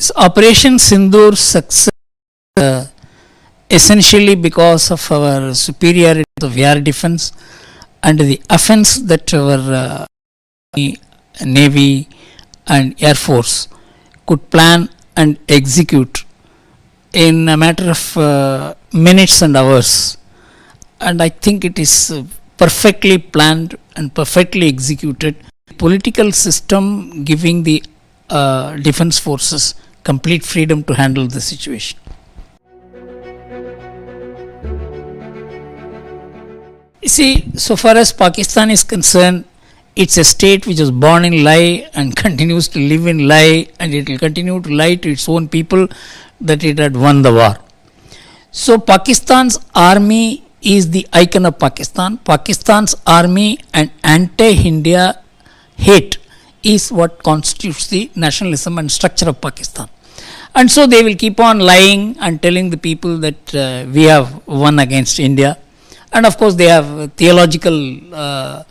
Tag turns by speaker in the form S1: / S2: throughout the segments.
S1: This Operation Sindoor success essentially because of our superiority of air defense and the offense that our Navy and Air Force could plan and execute in a matter of minutes and hours. And I think it is perfectly planned and perfectly executed. Political system giving the defense forces complete freedom to handle the situation. You see, so far as Pakistan is concerned, it's a state which was born in lie and continues to live in lie, and it will continue to lie to its own people that it had won the war. So Pakistan's army is the icon of Pakistan. Pakistan's army and anti-India hate is what constitutes the nationalism and structure of Pakistan. And so they will keep on lying and telling the people that we have won against India. And of course they have theological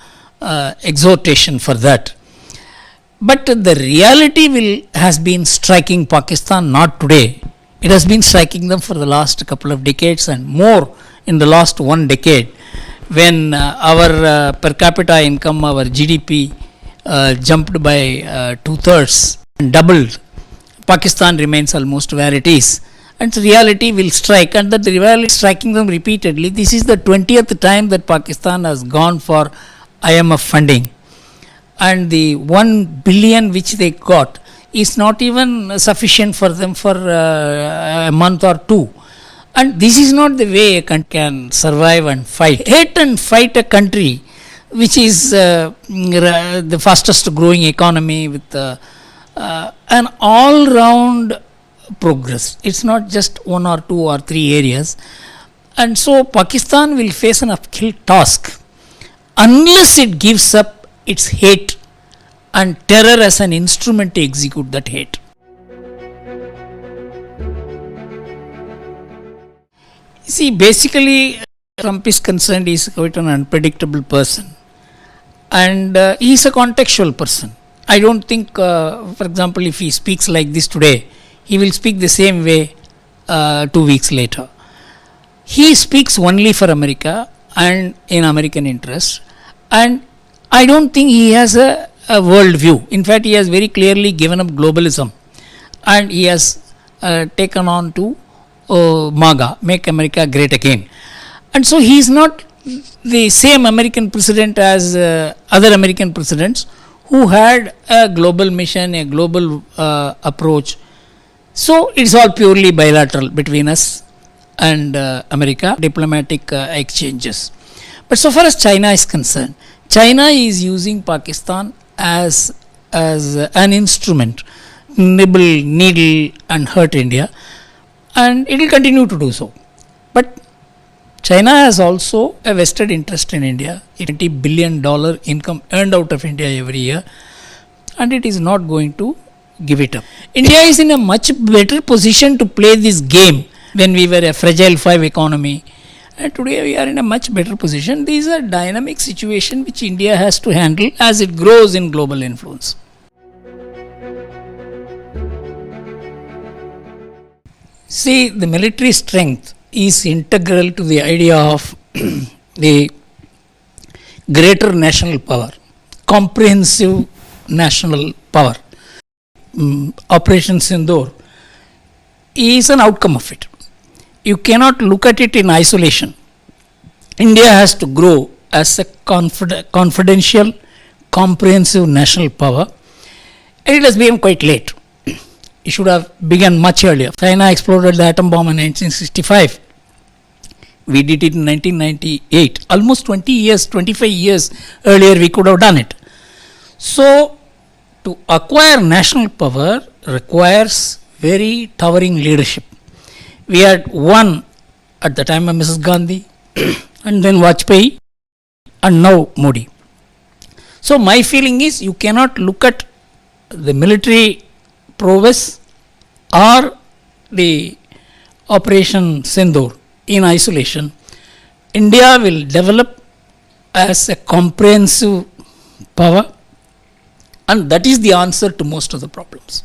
S1: exhortation for that. But the reality has been striking Pakistan not today. It has been striking them for the last couple of decades and more in the last 1 decade, when our per capita income, our GDP jumped by 2/3 and doubled. Pakistan remains almost where it is. And the reality will strike, and that the reality is striking them repeatedly. This is the 20th time that Pakistan has gone for IMF funding, and the 1 billion which they got is not even sufficient for them for a month or two. And this is not the way a country can survive and fight. Hate and fight a country which is the fastest growing economy with an all round progress. It's not just 1 or 2 or 3 areas. And so Pakistan will face an uphill task unless it gives up its hate and terror as an instrument to execute that hate. See, basically Trump is concerned, he is quite an unpredictable person, and he is a contextual person. I don't think, for example, if he speaks like this today, he will speak the same way 2 weeks later. He speaks only for America and in American interest, and I don't think he has a world view. In fact, he has very clearly given up globalism, and he has taken on to MAGA, Make America Great Again. And so he is not the same American president as other American presidents who had a global mission, a global approach. So it's all purely bilateral between us and America, diplomatic exchanges. But so far as China is concerned, China is using Pakistan as an instrument, nibble, needle and hurt India, and it will continue to do so. But China has also a vested interest in India, $20 billion income earned out of India every year, and it is not going to give it up. India is in a much better position to play this game when we were a fragile 5 economy, and today we are in a much better position. This is a dynamic situation which India has to handle as it grows in global influence. See, the military strength is integral to the idea of the greater national power, comprehensive national power. Operation Sindoor is an outcome of it. You cannot look at it in isolation. India has to grow as a confidential, comprehensive national power, and it has become quite late. It should have begun much earlier. China exploded the atom bomb in 1965. We did it in 1998. Almost 20 years, 25 years earlier we could have done it. So, to acquire national power requires very towering leadership. We had one at the time of Mrs. Gandhi, and then Vajpayee, and now Modi. So my feeling is you cannot look at the military prowess or the Operation Sindoor in isolation. India will develop as a comprehensive power, and that is the answer to most of the problems.